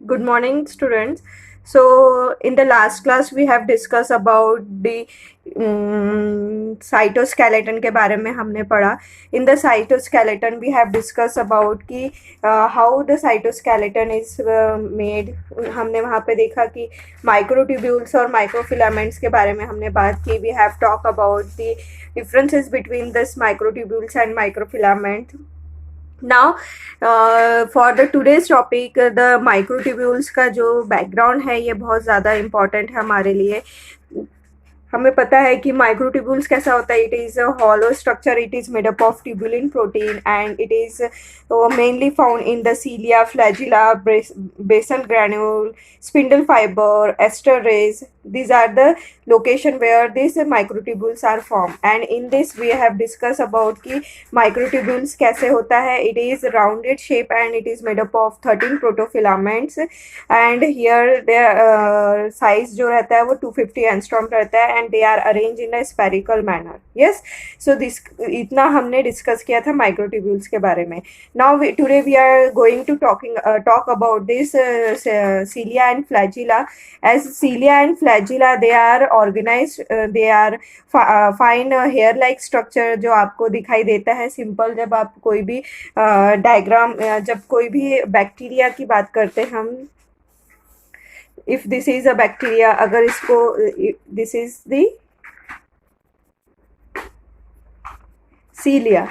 Good morning, students. So, in the last class, we have discussed about the cytoskeleton के बारे में हमने पढ़ा. In the cytoskeleton, we have discussed about कि how the cytoskeleton is made. हमने वहाँ पे देखा कि microtubules और microfilaments के बारे में हमने बात की. We have talked about the differences between this microtubules and microfilaments. Now for the today's topic, the microtubules का जो background है ये बहुत ज़्यादा important है हमारे लिए. हमें पता है कि माइक्रोट्यूब्यूल्स कैसा होता है. It is a hollow structure. It is made up of tubulin protein and it is mainly found in the cilia, flagella, basal granule, spindle fiber, ester rays. These are the location where these microtubules are formed. And in this we have discussed about कि microtubules कैसे होता है. It is rounded shape and it is made up of 13 protofilaments. And here their size जो रहता है वो 250 angstrom रहता है and they are arranged in a spherical manner. Yes, so this इतना हमने डिस्कस किया था माइक्रोट्यूब्यूल्स के बारे में. Now today we are going to talk about this cilia and flagella. As cilia and flagella, they are organized, they are fine hair like structure जो आपको दिखाई देता है सिंपल. जब आप कोई भी डायग्राम, जब कोई भी बैक्टीरिया की बात करते हैं हम, if this is a bacteria, अगर इसको this is the cilia,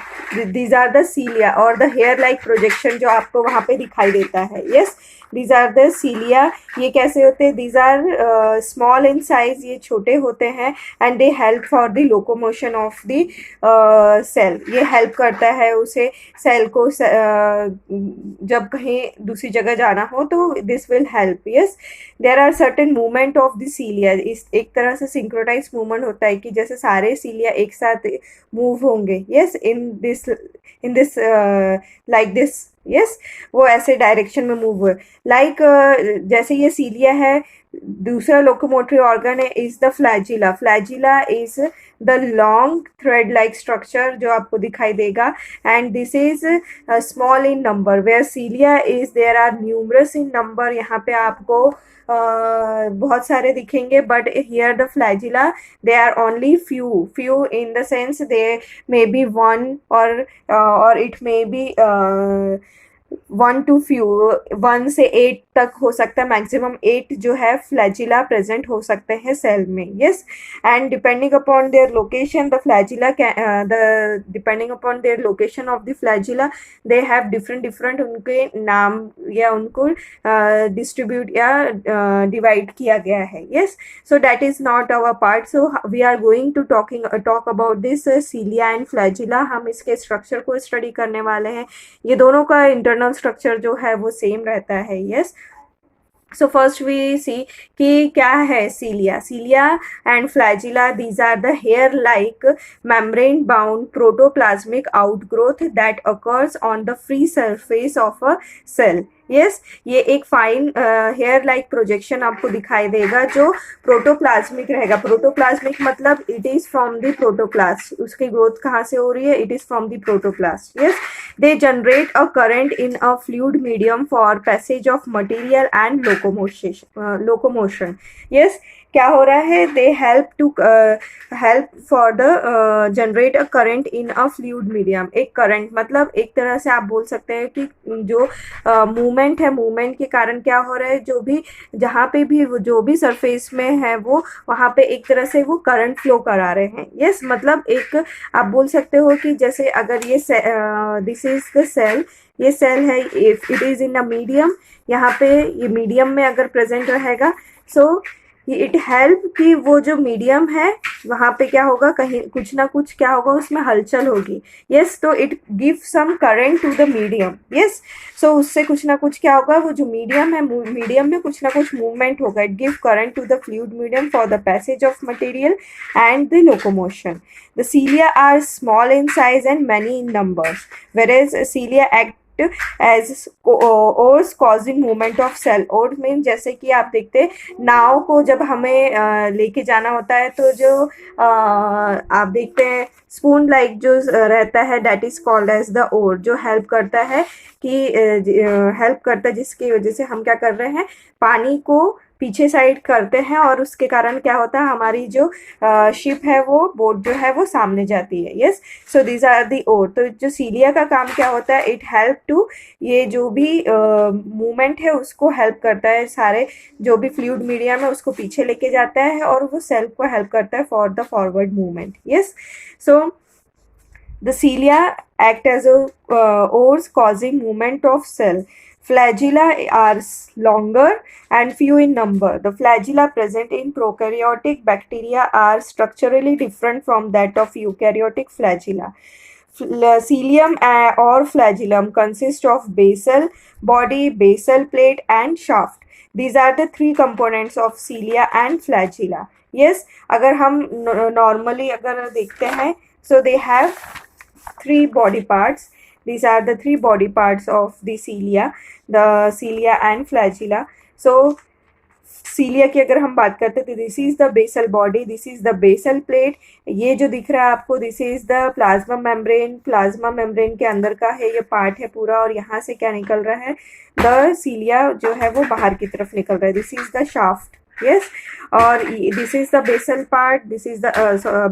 these are the cilia और the hair like projection जो आपको वहाँ पे दिखाई देता है. Yes, these are the cilia. ये कैसे होते हैं? These are small in size. ये छोटे होते हैं and they help for the locomotion of the cell. ये help करता है उसे cell को जब कहीं दूसरी जगह जाना हो तो this will help. Yes, there are certain movement of the cilia. इस एक तरह से synchronized movement होता है कि जैसे सारे cilia एक साथ move होंगे. Yes, in this like this. Yes, वो ऐसे डायरेक्शन में मूव हुए. लाइक जैसे ये सीलिया है. दूसरा लोकोमोटरी ऑर्गन है is the flagella. Flagella is the long thread like structure जो आपको दिखाई देगा and this is small in number. Where cilia is there are numerous in number. यहाँ पे आपको बहुत सारे दिखेंगे but here the flagella they are only few in the sense they may be one or it may be 1 to few. 1 से 8 तक हो सकता है. मैक्सिमम 8 जो है फ्लैजिला प्रेजेंट हो सकते हैं सेल में. Yes, and depending upon their location the flagella depending upon their location of the flagella they have different उनके नाम या उनको डिस्ट्रीब्यूट या डिवाइड किया गया है. Yes, so that is not our part. So we are going to talk about this cilia and flagella. हम इसके स्ट्रक्चर को स्टडी करने वाले हैं. ये दोनों का इंटरनल स्ट्रक्चर जो है वो सेम रहता है. Yes, so first we see कि क्या है सीलिया. सीलिया and flagella, these are the hair like membrane bound protoplasmic outgrowth that occurs on the free surface of a cell. Yes, ये एक फाइन हेयर लाइक प्रोजेक्शन आपको दिखाई देगा जो प्रोटोप्लाज्मिक रहेगा. प्रोटोप्लाज्मिक मतलब it is from the protoplast. उसकी growth कहाँ से हो रही है? It is from the protoplast. Yes, they generate a current in a fluid medium for passage of material and locomotion. Yes, क्या हो रहा है? They help for the generate a current in a fluid medium. एक current मतलब एक तरह से आप बोल सकते हैं कि जो मूवमेंट है, मूवमेंट के कारण क्या हो रहा है, जो भी जहाँ पे भी जो भी सरफेस में है वो वहाँ पे एक तरह से वो करंट फ्लो करा रहे हैं. यस, मतलब एक आप बोल सकते हो कि जैसे अगर ये दिस इज द सेल. ये सेल है. If it is in a medium, यहाँ पे ये मीडियम में अगर प्रेजेंट रहेगा सो इट हेल्प कि वो जो मीडियम है वहाँ पे क्या होगा, कहीं कुछ ना कुछ क्या होगा उसमें हलचल होगी. यस, तो it give some current to the medium. Yes, so उससे कुछ ना कुछ क्या होगा, वो जो मीडियम है मीडियम में कुछ ना कुछ मूवमेंट होगा. It give current to the fluid medium for the passage of material and the locomotion. The cilia are small in size and many in numbers, whereas cilia act as oars causing movement of cell. Oar mean जैसे कि आप देखते हैं नाव को जब हमें लेके जाना होता है तो जो आप देखते हैं स्पून लाइक जो रहता है that is called as the oar, जो हेल्प करता है कि हेल्प करता है जिसकी वजह से हम क्या कर रहे हैं, पानी को पीछे साइड करते हैं और उसके कारण क्या होता है, हमारी जो शिप है वो बोट जो है वो सामने जाती है। Yes, so these are the oar. तो जो सीलिया का काम क्या होता है, इट हेल्प टू, ये जो भी मूवमेंट है उसको हेल्प करता है, सारे जो भी फ्लूइड मीडियम है उसको पीछे लेके जाता है और वो सेल को हेल्प करता है for the forward movement. Yes, so the cilia act as a oars causing movement of cell. Flagella are longer and few in number. The flagella present in prokaryotic bacteria are structurally different from that of eukaryotic flagella. Cilium or flagellum consist of basal body, basal plate and shaft. These are the three components of cilia and flagella. Yes, अगर हम normally अगर देखते हैं, so they have three body parts. These are the three body parts of the cilia and flagella. So सीलिया की अगर हम बात करते हैं तो this is the basal body, this is the basal plate, ये जो दिख रहा है आपको this is the plasma membrane, plasma membrane के अंदर का है ये पार्ट है पूरा, और यहाँ से क्या निकल रहा है, द सीलिया जो है वो बाहर की तरफ निकल रहा है, this is the shaft. Yes, और this is the basal part, this is the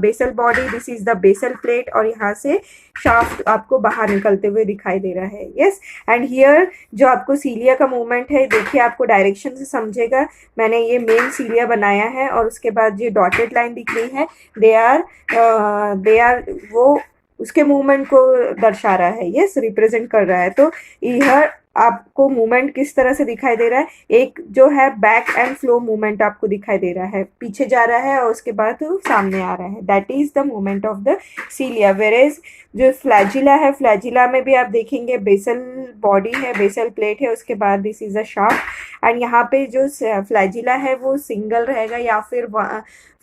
basal body, this is the basal plate, और यहाँ से शाफ्ट आपको बाहर निकलते हुए दिखाई दे रहा है। यस, एंड हियर जो आपको सीलिया का मूवमेंट है, देखिए आपको डायरेक्शन से समझेगा, मैंने ये मेन सीलिया बनाया है और उसके बाद ये डॉटेड लाइन दिख रही है, दे आर वो उसके मूवमेंट को दर्शा रहा है, यस, रिप्रेजेंट कर रहा है। तो यह आपको मूवमेंट किस तरह से दिखाई दे रहा है, एक जो है बैक एंड फ्लो मूवमेंट आपको दिखाई दे रहा है, पीछे जा रहा है और उसके बाद सामने आ रहा है, that is the movement of the cilia. Whereas जो फ्लैजिला है, फ्लैजिला में भी आप देखेंगे बेसल बॉडी है, बेसल प्लेट है, उसके बाद this is a shaft, and यहाँ पे जो फ्लैजिला है वो सिंगल रहेगा या फिर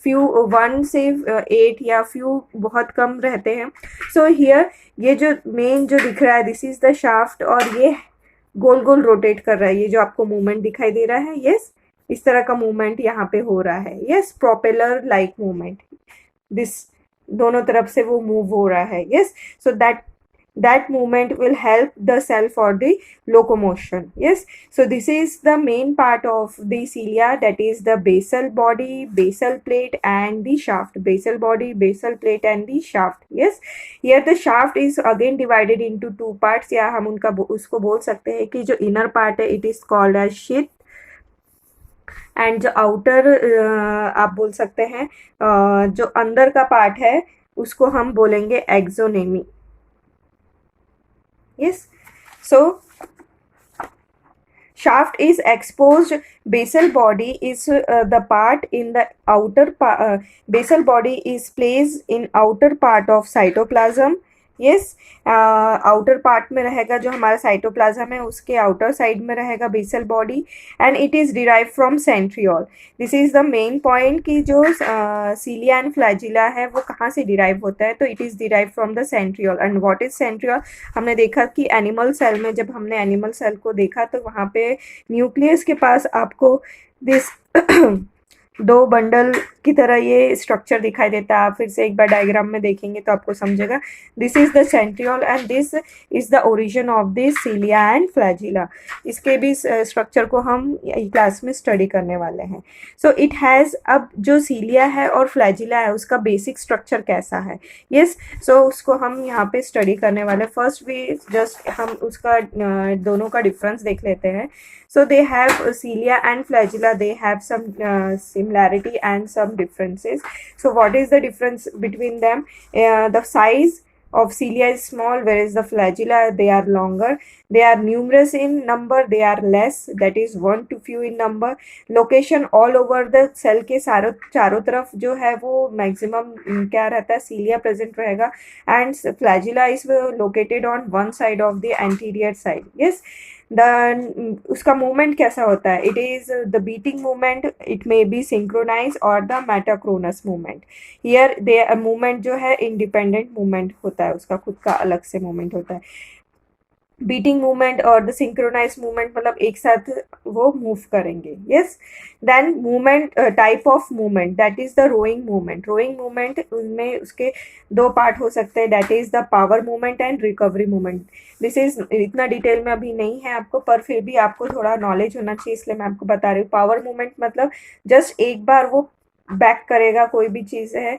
फ्यू 1 से 8 या फ्यू बहुत कम रहते हैं। सो हियर ये जो मेन जो दिख रहा है दिस इज द शाफ्ट, और ये गोल गोल रोटेट कर रहा है, ये जो आपको मूवमेंट दिखाई दे रहा है, यस, इस तरह का मूवमेंट यहाँ पे हो रहा है, yes, propeller like movement, this दोनों तरफ से वो मूव हो रहा है। Yes, so that movement will help the cell for the locomotion. Yes, so this is the main part of the cilia, that is the basal body, basal plate and the shaft, basal body, basal plate and the shaft. Yes, here the shaft is again divided into two parts, या हम उनका उसको बोल सकते हैं कि जो inner part है it is called as sheath, and जो आउटर आप बोल सकते हैं जो अंदर का पार्ट है उसको हम बोलेंगे एक्सोनेमी। Yes, so shaft is exposed, basal body is the part in the outer basal body is placed in outer part of cytoplasm. Yes, outer part में रहेगा जो हमारा साइटोप्लाज्म है, उसके आउटर साइड में रहेगा basal body, and it is derive from centriole. This is the main point कि जो सीलिया एंड फ्लैजिला है वो कहाँ से डिराइव होता है, तो it is derive from the centriole. And what is centriole, हमने देखा कि एनिमल सेल में, जब हमने एनिमल सेल को देखा तो वहाँ पे न्यूक्लियस के पास आपको दिस दो बंडल की तरह ये स्ट्रक्चर दिखाई देता है। आप फिर से एक बार डायग्राम में देखेंगे तो आपको समझेगा, this is the centriole and this is the origin of this cilia and flagella. इसके भी स्ट्रक्चर को हम क्लास में स्टडी करने वाले हैं। सो इट हैज़, अब जो सीलिया है और फ्लैजिला है उसका बेसिक स्ट्रक्चर कैसा है, यस, सो उसको हम यहाँ पे स्टडी करने वाले। फर्स्ट भी जस्ट हम उसका दोनों का डिफरेंस देख लेते हैं। So they have cilia and flagella, they have some similarity and some differences. So what is the difference between them? The size of cilia is small, whereas the flagella, they are longer. They are numerous in number, they are less, that is 1 to few in number. Location all over the cell के चारों तरफ जो है वो maximum क्या रहता है, cilia present रहेगा, and flagella is located on one side of the anterior side. Yes, उसका मूवमेंट कैसा होता है, it is the beating movement, it may be synchronize और the metachronous movement. Here they movement जो है इंडिपेंडेंट मूवमेंट होता है, उसका खुद का अलग से मूवमेंट होता है। बीटिंग मूवमेंट और द सिंक्रोनाइज मूवमेंट, मतलब एक साथ वो मूव करेंगे। Yes, then movement, type of movement, that is the rowing movement. Rowing movement, उनमें उसके दो पार्ट हो सकते हैं, that is the power movement and recovery movement. This is, इतना डिटेल में अभी नहीं है आपको, पर फिर भी आपको थोड़ा नॉलेज होना चाहिए, इसलिए मैं आपको बता रही हूँ। पावर मूवमेंट मतलब जस्ट एक बार वो बैक करेगा, कोई भी चीज़ है,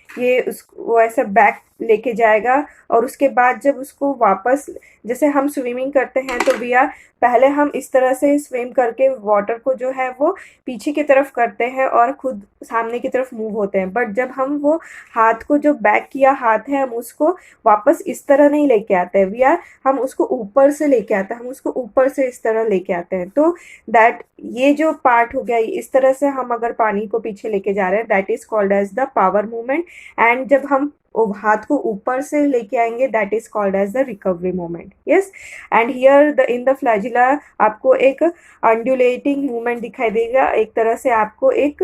ये वो ऐसा बैक लेके जाएगा, और उसके बाद जब उसको वापस, जैसे हम स्विमिंग करते हैं तो भैया पहले हम इस तरह से स्विम करके वाटर को जो है वो पीछे की तरफ करते हैं और खुद सामने की तरफ मूव होते हैं, बट जब हम वो हाथ को, जो बैक किया हाथ है, हम उसको वापस इस तरह नहीं लेके आते हैं भैया, हम उसको ऊपर से लेके आते हैं, हम उसको ऊपर से इस तरह लेके आते हैं। तो दैट, ये जो पार्ट हो गया, इस तरह से हम अगर पानी को पीछे लेके जा रहे हैं, that is called as the power movement. And जब हम हाथ को ऊपर से लेके आएंगे, that is called as the recovery movement. Yes, and here the in the flagella आपको एक अंडुलेटिंग मूवमेंट दिखाई देगा, एक तरह से आपको एक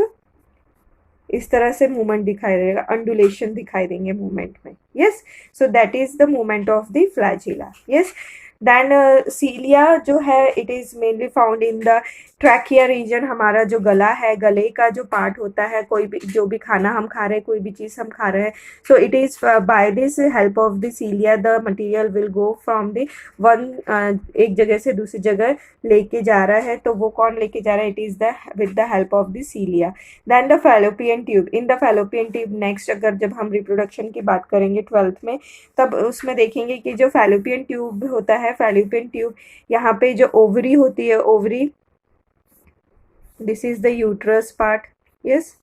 इस तरह से मूवमेंट दिखाई देगा, अंडुलेशन दिखाई देंगे मूवमेंट में। Yes, so that is the movement of the flagella. Yes, then cilia जो है, it is mainly found in the trachea region. हमारा जो गला है, गले का जो पार्ट होता है, कोई भी जो भी खाना हम खा रहे हैं, कोई भी चीज़ हम खा रहे हैं, so it is by this help of the cilia the material will go from the one, एक जगह से दूसरी जगह लेके जा रहा है, तो वो कौन लेके जा रहा है, it is the with the help of the cilia. Then the fallopian tube, in the fallopian tube next, अगर जब हम रिप्रोडक्शन की बात करेंगे 12th में, तब उसमें देखेंगे कि जो फैलोपियन ट्यूब होता है, फैलोपियन ट्यूब, यहाँ पे जो ओवरी होती है, ovary, this is the uterus part. Yes,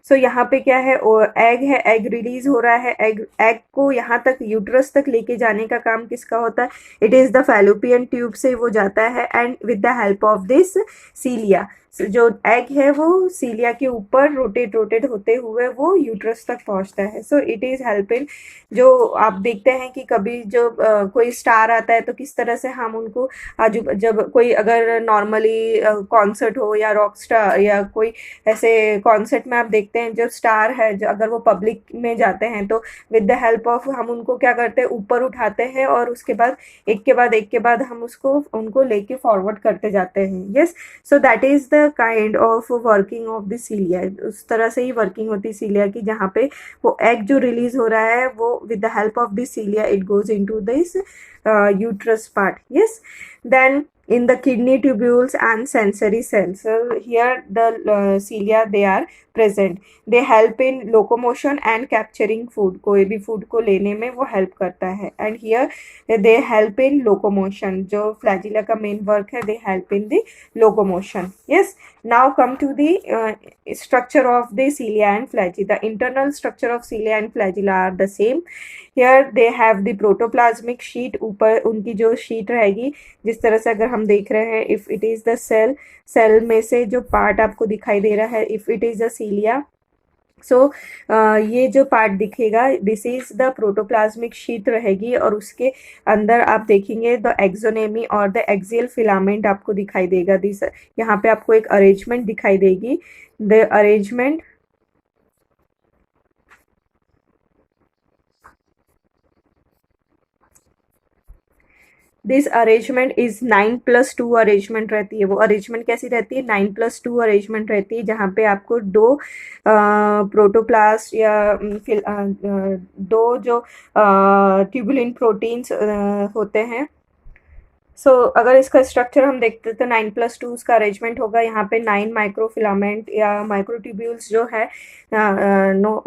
so यहाँ पे क्या है, एग है, एग रिलीज हो रहा है, एग एग को यहाँ तक यूट्रस तक लेके जाने का काम किसका होता है, it is the fallopian tube से वो जाता है, and with the help of this cilia, जो एग है वो सीलिया के ऊपर रोटेट रोटेट होते हुए वो यूट्रस तक पहुंचता है। सो इट इज हेल्पिंग, जो आप देखते हैं कि कभी जो कोई स्टार आता है तो किस तरह से हम उनको आजू, जब कोई अगर नॉर्मली कॉन्सर्ट हो या रॉक स्टार या कोई ऐसे कॉन्सर्ट में आप देखते हैं जो स्टार है, जो अगर वो पब्लिक में जाते हैं तो विद द हेल्प ऑफ, हम उनको क्या करते हैं, ऊपर उठाते हैं और उसके बाद एक के बाद हम उसको उनको लेके फॉरवर्ड करते जाते हैं। Yes, so that is the kind of working of the cilia. उस तरह से ही वर्किंग होती है सीलिया की, जहाँ पे वो एग जो रिलीज हो रहा है वो with the help of this cilia it goes into this uterus part. Yes, then in the kidney tubules and sensory cells, so here the cilia, they are present, they help in locomotion and capturing food, कोई भी food को लेने में वो help करता है, and here they help in locomotion, जो flagella का main work है, they help in the locomotion. Yes, now come to the structure of the cilia and flagella. The internal structure of cilia and flagella are the same. Here they have the protoplasmic sheet, ऊपर उनकी जो sheet रहेगी, जिस तरह से अगर हम देख रहे हैं, if it is the cell, cell में से जो पार्ट आपको दिखाई दे रहा है, if it is the cilia, so ये जो पार्ट दिखेगा, this is the protoplasmic sheet रहेगी, और उसके अंदर आप देखेंगे द एक्सोनेमी और द एक्सियल फिलामेंट आपको दिखाई देगा। दिस, यहाँ पे आपको एक अरेंजमेंट दिखाई देगी, the arrangement, this arrangement is 9+2 arrangement रहती है। वो अरेंजमेंट कैसी रहती है, 9+2 अरेंजमेंट रहती है, जहाँ पे आपको दो प्रोटोप्लास्ट या दो जो ट्यूबुलिन प्रोटीन्स होते हैं। सो अगर इसका स्ट्रक्चर हम देखते तो 9+2 उसका अरेंजमेंट होगा। यहाँ पे 9 माइक्रोफिलामेंट या माइक्रोट्यूब्यूल्स जो है, no,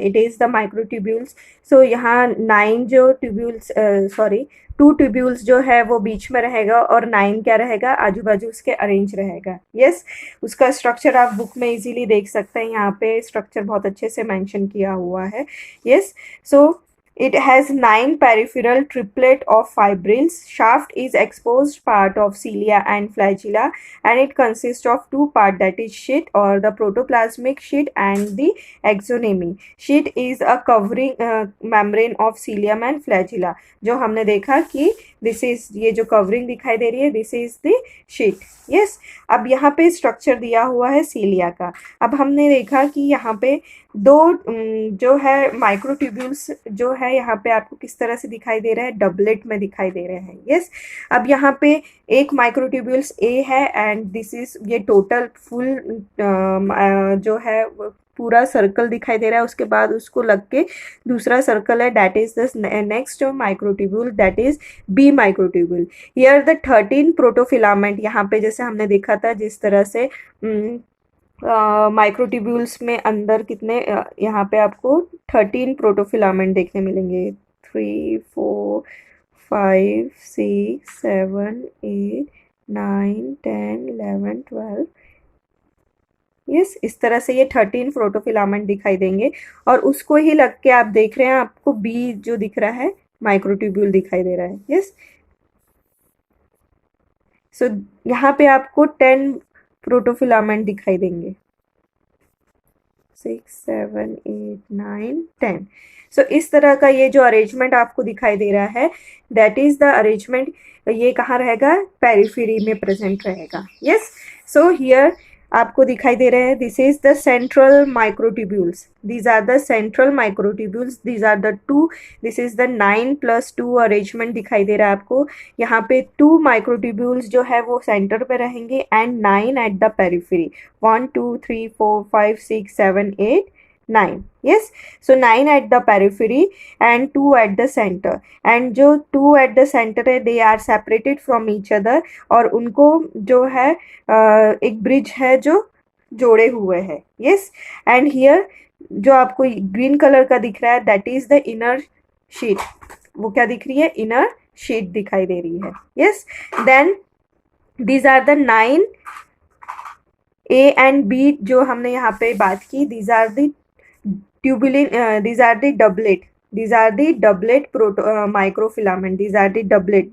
it is the microtubules. सो यहाँ 9 जो ट्यूब्यूल्स, सॉरी 2 ट्यूब्यूल्स जो है वो बीच में रहेगा, और 9 क्या रहेगा, आजू बाजू उसके अरेंज रहेगा। यस, उसका स्ट्रक्चर आप बुक में इजीली देख सकते हैं, यहाँ पे स्ट्रक्चर बहुत अच्छे से मेंशन किया हुआ है। Yes, so it has 9 peripheral triplet of fibrils. Shaft is exposed part of cilia and flagella, and it consists of 2 parts, that is sheet or the protoplasmic sheet and the axoneme. Sheet is a covering membrane of cilium and flagella. जो हमने देखा कि this is, ये जो covering दिखाई दे रही है, this is the sheet. Yes, अब यहाँ पे स्ट्रक्चर दिया हुआ है सीलिया का। अब हमने देखा कि यहाँ पे दो जो है माइक्रोट्यूब्यूल्स जो है यहाँ पे आपको किस तरह से दिखाई दे रहा है, डबलेट में दिखाई दे रहे हैं। यस, अब यहाँ पे एक माइक्रोट्यूब्यूल्स ए है एंड दिस इज ये टोटल फुल जो है पूरा सर्कल दिखाई दे रहा है, उसके बाद उसको लग के दूसरा सर्कल है, that is the next microtubule, that is B microtubule. Here the 13 protofilament, यहाँ पे जैसे हमने देखा था जिस तरह से माइक्रोट्यूब्यूल्स में अंदर कितने यहाँ पे आपको 13 प्रोटोफिलामेंट देखने मिलेंगे, 3 4 5 6 7 8 9 10 11 12। यस, इस तरह से ये 13 प्रोटोफिलामेंट दिखाई देंगे और उसको ही लग के आप देख रहे हैं, आपको बी जो दिख रहा है माइक्रोट्यूब्यूल दिखाई दे रहा है। यस, सो यहाँ पे आपको 10 प्रोटोफिलामेंट दिखाई देंगे, 6 7 8 9 10। सो इस तरह का ये जो अरेंजमेंट आपको दिखाई दे रहा है, दैट इज द अरेंजमेंट। ये कहाँ रहेगा, पेरिफेरी में प्रेजेंट रहेगा। यस, सो हियर आपको दिखाई दे रहे हैं, this is the central microtubules, these are the central microtubules, these are the two, this is the 9+2 arrangement दिखाई दे रहा है आपको। यहाँ पे 2 माइक्रोट्यूब्यूल्स जो है वो सेंटर पे रहेंगे and 9 at the periphery, 1 2 3 4 5 6 7 8 9। yes, so 9 at the periphery and 2 at the center, and जो 2 at the center है they are separated from each other, और उनको जो है एक ब्रिज है जो जोड़े हुए हैं। yes, and here जो आपको ग्रीन कलर का दिख रहा है that is the inner sheet, वो क्या दिख रही है, inner sheet दिखाई दे रही है। yes, then these are the 9 A and B जो हमने यहाँ पे बात की, these are the tubulin, these are the doublet, these are the doublet microfilament, these are the doublet,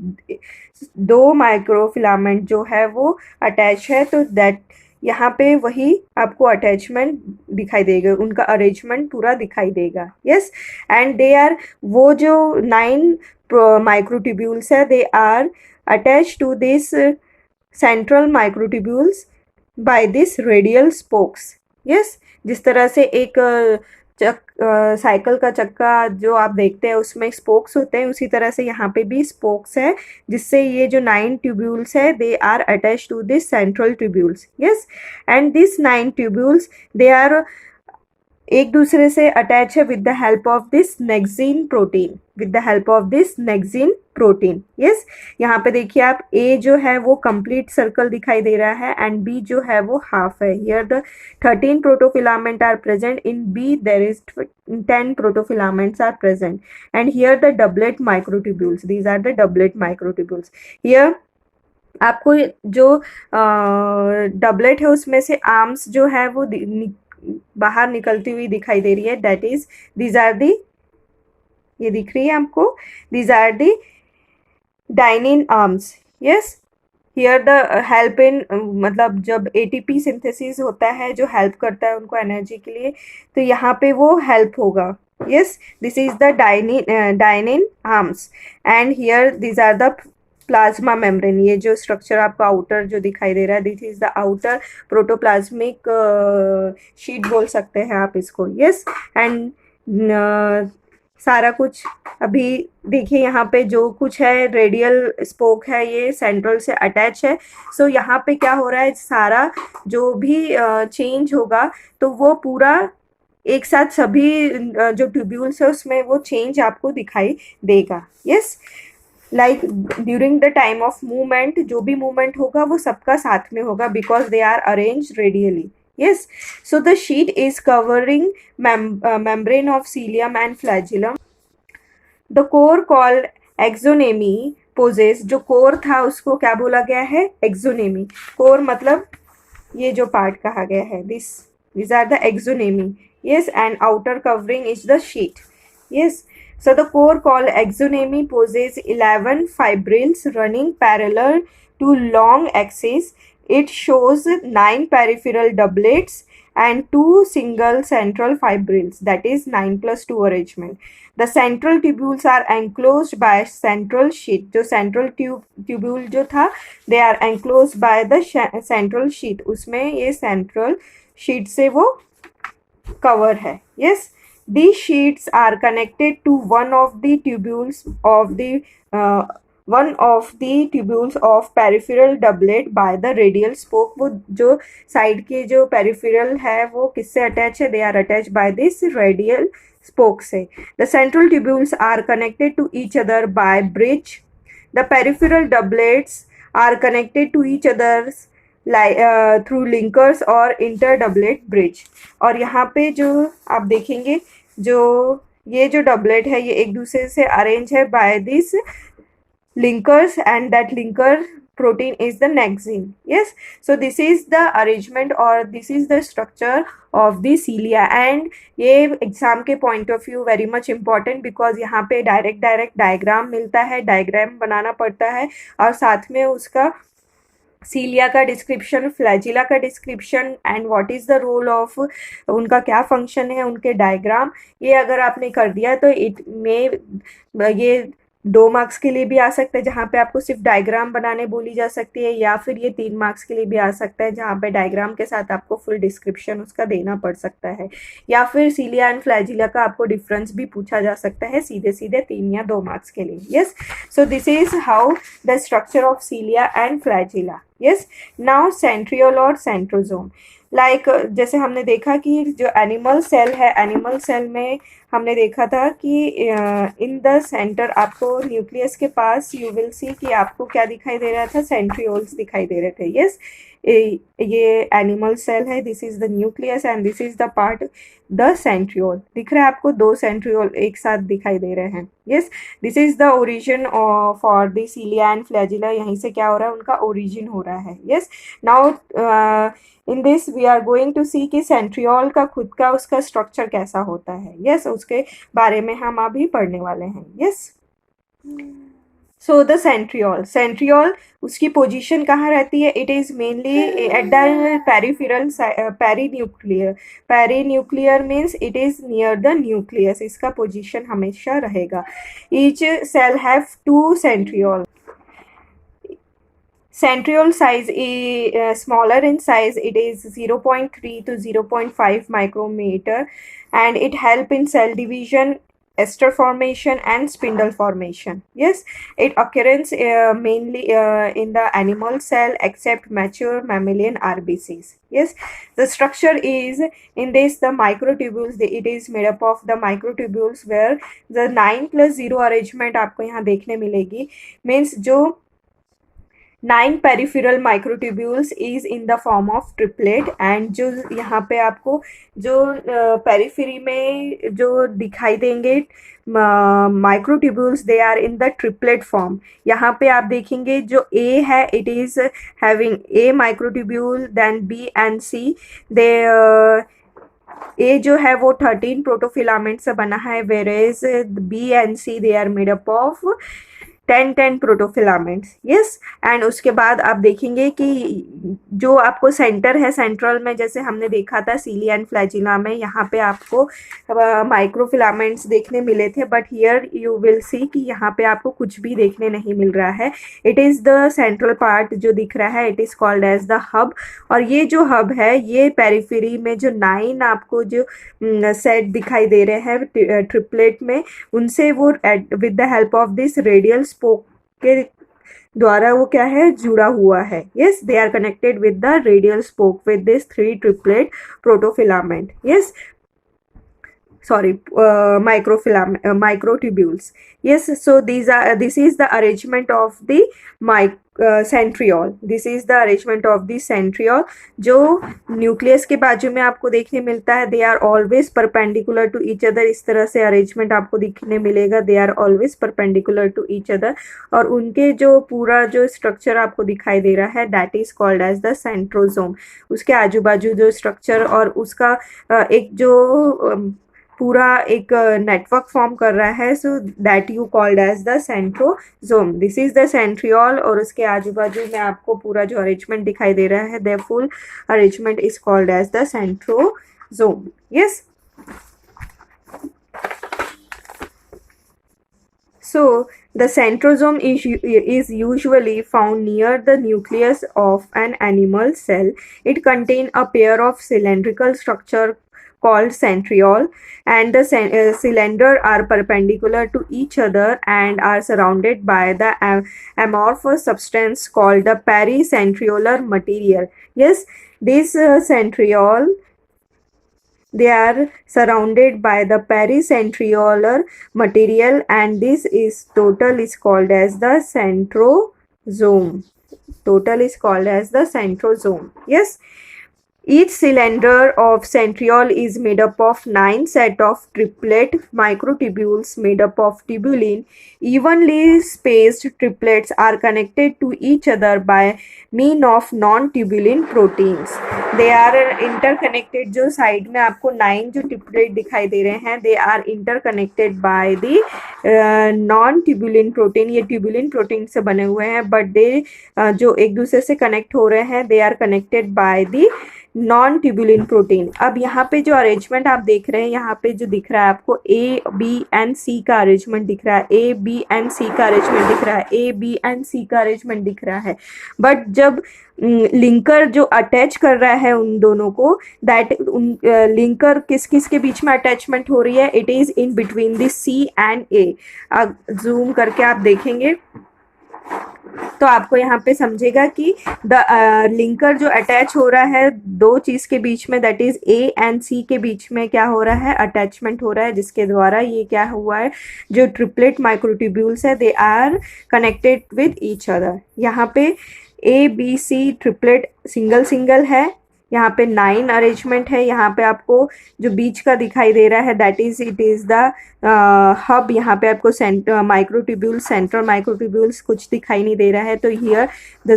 दो माइक्रोफिलामेंट जो है वो अटैच है, तो दैट यहाँ पे वही आपको अटैचमेंट दिखाई देगा, उनका अरेंजमेंट पूरा दिखाई देगा। यस, एंड दे आर, वो जो 9 माइक्रोट्यूब्यूल्स है they are attach to this central microtubules by this radial spokes. Yes, जिस तरह से एक साइकिल का चक्का जो आप देखते हैं उसमें स्पोक्स होते हैं, उसी तरह से यहाँ पे भी स्पोक्स है, जिससे ये जो 9 ट्यूब्यूल्स है they are attach to this central tubules. Yes, and this 9 tubules they are एक दूसरे से अटैच है with the help of this nexin protein, with the help of this nexin protein. Yes, यहाँ पे देखिए आप, ए जो है वो कंप्लीट सर्कल दिखाई दे रहा है एंड बी जो है वो हाफ है। Here the 13 protofilament are present, in B there is 10 protofilaments are present, and here the doublet microtubules, these are the doublet microtubules. Here आपको जो डबलेट है उसमें से आर्म्स जो है वो बाहर निकलती हुई दिखाई दे रही है, that is, these are the, ये दिख रही है आपको, these are the dynein arms. Yes, here the help in, मतलब जब एटीपी सिंथेसिस होता है जो हेल्प करता है उनको एनर्जी के लिए, तो यहाँ पे वो हेल्प होगा। Yes, this is the dynein arms, and here these are the plasma membrane, ये जो स्ट्रक्चर आपका आउटर जो दिखाई दे रहा है, this is the outer protoplasmic sheet बोल सकते हैं आप इसको। यस, एंड सारा कुछ अभी देखिए यहाँ पे जो कुछ है, रेडियल स्पोक है, ये सेंट्रल से अटैच है। सो यहाँ पे क्या हो रहा है, सारा जो भी चेंज होगा तो वो पूरा एक साथ सभी जो ट्यूब्यूल्स है उसमें वो चेंज आपको दिखाई देगा। Yes, like during the time of movement, जो भी मूवमेंट होगा वो सबका साथ में होगा, because they are arrange radially. yes, so the sheet is covering membrane of cilium and flagellum. The core called exonemy possess, जो कोर था उसको क्या बोला गया है, एक्सोनेमी। कोर मतलब ये जो पार्ट कहा गया है, these are the exonemy. yes, and outer covering is the sheet. yes, so the core called exonemy possess 11 fibrils running parallel to long axis. It shows 9 peripheral doublets and 2 single central fibrils, that is 9+2 arrangement. The central tubules are enclosed by central sheet, जो central tubule जो था, they are enclosed by the central sheet, उसमें ये central sheet से वो cover है. Yes, these sheets are connected to one of the tubules of peripheral doublet by the radial spoke. वो जो साइड के जो peripheral है वो किससे अटैच है? They are attached by this radial spoke से. The central tubules are connected to each other by bridge. The peripheral doublets are connected to each other through linkers और इंटर डबलेट ब्रिज. और यहाँ पे जो आप देखेंगे जो ये जो डबलेट है ये एक दूसरे से अरेंज है by this linkers, and that linker protein is the nexin. Yes, so this is the arrangement or this is the structure of the cilia, and ये एग्जाम के point of view very much important because यहाँ पे direct diagram मिलता है, diagram बनाना पड़ता है और साथ में उसका सीलिया का डिस्क्रिप्शन, फ्लैजिला का description and what is the role of, उनका क्या फंक्शन है, उनके डायग्राम. ये अगर आपने कर दिया तो इट में ये 2 मार्क्स के लिए भी आ सकता है जहाँ पे आपको सिर्फ डायग्राम बनाने बोली जा सकती है, या फिर ये 3 मार्क्स के लिए भी आ सकता है जहाँ पे डायग्राम के साथ आपको फुल डिस्क्रिप्शन उसका देना पड़ सकता है, या फिर सीलिया एंड फ्लैजिला का आपको डिफरेंस भी पूछा जा सकता है सीधे 3 या 2 मार्क्स के लिए. Yes, so this is how the structure of सीलिया and flagella. Yes, now centriole और सेंट्रोजोम. लाइक जैसे हमने देखा कि जो एनिमल सेल है, एनिमल सेल में हमने देखा था कि इन द सेंटर आपको न्यूक्लियस के पास यू विल सी कि आपको क्या दिखाई दे रहा था? सेंट्रियोल्स दिखाई दे रहे थे. यस, ये एनिमल सेल है, this is the nucleus and this is the part the centriole. दिख रहा है आपको 2 सेंट्रियोल एक साथ दिखाई दे रहे हैं. Yes, this is the origin for the सीलिया and flagella. यहीं से क्या हो रहा है? उनका ओरिजिन हो रहा है. Yes, now in this we are going to see कि सेंट्रियोल का खुद का उसका स्ट्रक्चर कैसा होता है. यस, उसके बारे में हम अभी पढ़ने वाले हैं. यस, सो द सेंट्रियोल उसकी पोजीशन कहाँ रहती है? It is mainly at the peripheral perinuclear means it is near the nucleus. इसका पोजीशन हमेशा रहेगा. Each cell have 2 centriole. Centriole size is smaller in size. It is 0.3 to 0.5 micrometer, and it help in cell division, ester formation and spindle formation. Yes, it occurs mainly in the animal cell except mature mammalian RBCs. Yes, the structure is in this the microtubules. It is made up of the microtubules where the 9+0 arrangement आपको यहाँ देखने मिलेगी. Means जो 9 peripheral microtubules is in the form of triplet. And जो यहाँ पे आपको जो पेरिफेरी में जो दिखाई देंगे microtubules, they are in the triplet form. यहाँ पे आप देखेंगे जो ए है it is having a microtubule, then B and C. They A जो है वो 13 प्रोटोफिलामेंट से बना है, whereas B and C they are made up of 10 protofilaments. Yes, and उसके बाद आप देखेंगे कि जो आपको सेंटर है, सेंट्रल में जैसे हमने देखा था सीलिया एंड फ्लैजिला में, यहाँ पे आपको माइक्रोफिलामेंट्स देखने मिले थे, but here you will see कि यहाँ पे आपको कुछ भी देखने नहीं मिल रहा है. It is the central part जो दिख रहा है, it is called as the hub. और ये जो हब है ये पेरिफेरी में जो 9 आपको जो सेट दिखाई दे रहे हैं ट्रिपलेट में, उनसे वो with the help of this radial spoke के द्वारा वो क्या है? जुड़ा हुआ है. Yes, they are connected with the radial spoke with this 3 triplet protofilament. Yes, sorry, microtubules. Yes, so this is the arrangement of the centriole. This is the arrangement of the centriole. जो nucleus के बाजू में आपको देखने मिलता है, they are always perpendicular to each other. इस तरह से अरेंजमेंट आपको दिखने मिलेगा, they are always perpendicular to each other. और उनके जो पूरा जो स्ट्रक्चर आपको दिखाई दे रहा है, that is called as the centrosome. उसके आजू बाजू जो स्ट्रक्चर और उसका एक जो पूरा एक नेटवर्क फॉर्म कर रहा है, so that you called as the centrosome. This is the centriole और उसके आजू बाजू में आपको पूरा जो अरेंजमेंट दिखाई दे रहा है, the full arrangement is called as the centrosome. Yes, so the centrosome is usually found near the nucleus of an animal cell. It contains a pair of cylindrical structure called centriole, and the cylinder are perpendicular to each other and are surrounded by the amorphous substance called the pericentriolar material. Yes, this centriole, they are surrounded by the pericentriolar material, and this is total is called as the centrosome. Total is called as the centrosome. Yes, each cylinder of centriole is made up of 9 set of triplet microtubules made up of tubulin. Evenly spaced triplets are connected to each other by mean of non-tubulin proteins. They are interconnected. जो side में आपको 9 जो triplet दिखाई दे रहे हैं, they are interconnected by the non-tubulin protein. ये tubulin protein से बने हुए हैं, but they जो एक दूसरे से कनेक्ट हो रहे हैं, they are connected by the non tubulin protein. अब यहाँ पे जो अरेंजमेंट आप देख रहे हैं, यहाँ पे जो दिख रहा है आपको ए बी एंड सी का अरेंजमेंट दिख रहा है, ए बी एंड सी का अरेंजमेंट दिख रहा है, ए बी एंड सी का अरेंजमेंट दिख रहा है. बट जब लिंकर जो अटैच कर रहा है उन दोनों को, दैट लिंकर किस किस के बीच में अटैचमेंट हो रही है, it is in between the C and A. अब जूम करके आप देखेंगे तो आपको यहाँ पे समझेगा कि द लिंकर जो अटैच हो रहा है दो चीज के बीच में, that is a and C के बीच में क्या हो रहा है, अटैचमेंट हो रहा है, जिसके द्वारा ये क्या हुआ है, जो ट्रिपलेट माइक्रोट्यूब्यूल्स है, they are connected with each other. यहाँ पे A B C triplet single single है, यहाँ पे 9 अरेंजमेंट है. यहाँ पे आपको जो बीच का दिखाई दे रहा है, that is it is the hub. यहाँ पे आपको सेंटर माइक्रोट्यूब्यूल्स, सेंट्रल माइक्रोट्यूब्यूल्स कुछ दिखाई नहीं दे रहा है, तो हियर द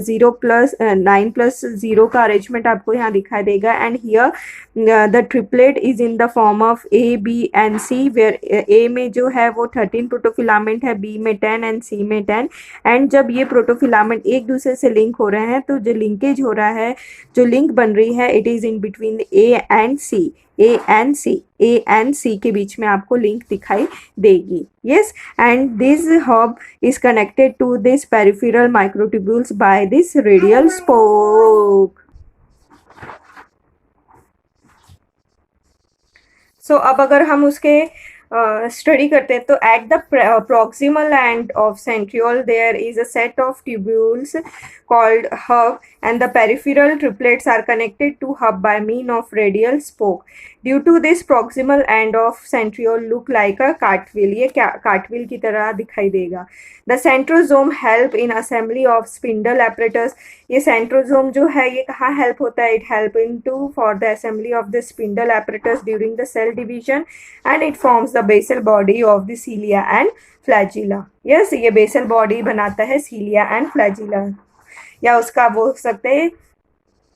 9+0 का अरेंजमेंट आपको यहाँ दिखाई देगा. And here the triplet is in the form of A B and C, where A में जो है वो 13 प्रोटोफिलामेंट है, बी में 10 एंड सी में 10. एंड जब ये प्रोटोफिलामेंट एक दूसरे से लिंक हो रहे हैं, तो जो लिंकेज हो रहा है, जो लिंक बन रही है, it is in between A and C. A and C के बीच में आपको लिंक दिखाई देगी. Yes, and this hub is connected to this peripheral microtubules by this radial spoke. So अब अगर हम उसके स्टडी करते हैं, तो at the proximal end of centriole there is a set of tubules called hub, and the peripheral triplets are connected to hub by mean of radial spoke. Due to this, proximal end of centriole look like a cartwheel. ये cartwheel की तरह दिखाई देगा. The centrosome help in assembly of spindle apparatus. ये centrosome जो है ये कहाँ help होता है? It help into for the assembly of the spindle apparatus during the cell division, and it forms the basal body of the cilia and flagella. Yes, ये basal body बनाता है cilia and flagella, या उसका बोल सकते हैं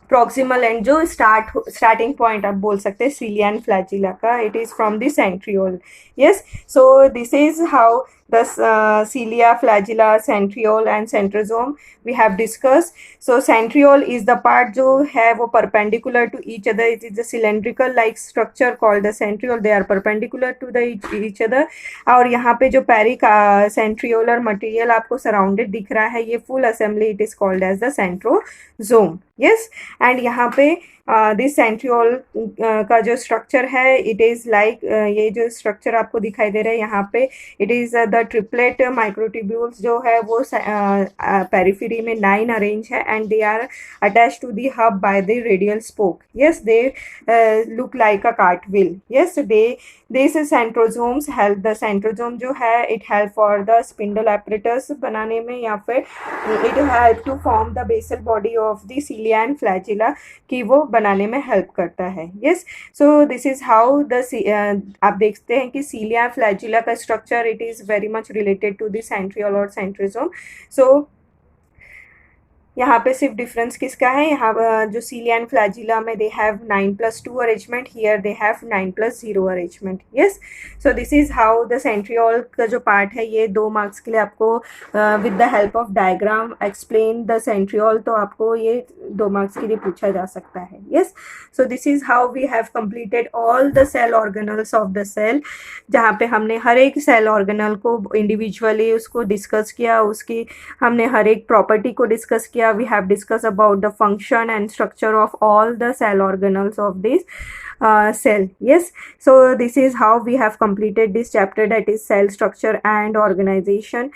proximal and जो starting point आप बोल सकते हैं सिलिया एंड फ्लैजिला का, it is from the centriole. Yes, so this is how the cilia, flagella, centriole and centrosome we have discussed. So centriole is the part जो है वो perpendicular to each other. It is a cylindrical like structure called the centriole. They are perpendicular to the each other. और यहाँ पे जो centriolar material आपको surrounded दिख रहा है, ये full assembly it is called as the centrosome. Yes, and यहाँ पे दिस सेंट्रियोल का जो स्ट्रक्चर है, इट इज लाइक ये जो स्ट्रक्चर आपको दिखाई दे रहा है यहाँ पे, it is the triplet microtubules जो है वो पेरिफेरी में 9 अरेंज है, and they are attach to the hub by the radial spoke. Yes, they look like a cartwheel. Yes, this centrosomes help. The centrosome जो है it help for the spindle apparatus बनाने में, या फिर it help to form the basal body of the cilia and flagella, कि वो बनाने में हेल्प करता है. Yes, so this is how the आप देखते हैं कि सिलिया फ्लैजिला का structure it is very much related to the centriole और सेंट्रोसोम. सो यहाँ पे सिर्फ डिफरेंस किसका है, यहाँ जो सिलिया एंड फ्लैजिला में they have 9+2 arrangement, here they have 9+0 arrangement. Yes, so this is how the centriole का जो पार्ट है, ये 2 मार्क्स के लिए आपको with the help of diagram explain the centriole, तो आपको ये 2 मार्क्स के लिए पूछा जा सकता है. Yes, so this is how we have completed all the cell organelles of the cell, जहाँ पे हमने हर एक सेल ऑर्गेनल को इंडिविजुअली उसको डिस्कस किया, उसकी हमने हर एक प्रॉपर्टी को डिस्कस किया, cilia we have discussed about the function and structure of all the cell organelles of this cell. Yes, so this is how we have completed this chapter, that is cell structure and organization.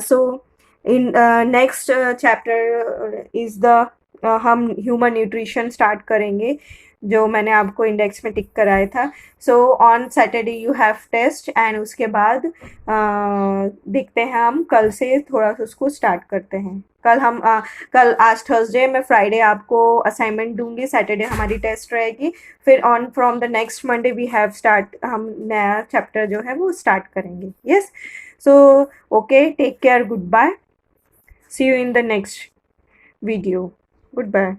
So in next chapter is the हम human nutrition start करेंगे, जो मैंने आपको index में tick कराया था. So on Saturday you have test, and उसके बाद देखते हैं हम कल से थोड़ा सा उसको स्टार्ट करते हैं. कल आज थर्सडे, मैं फ्राइडे आपको असाइनमेंट दूंगी, सैटरडे हमारी टेस्ट रहेगी, फिर on from the next Monday we have start, हम नया चैप्टर जो है वो स्टार्ट करेंगे. Yes, so okay, take care, good bye, see you in the next video. Goodbye.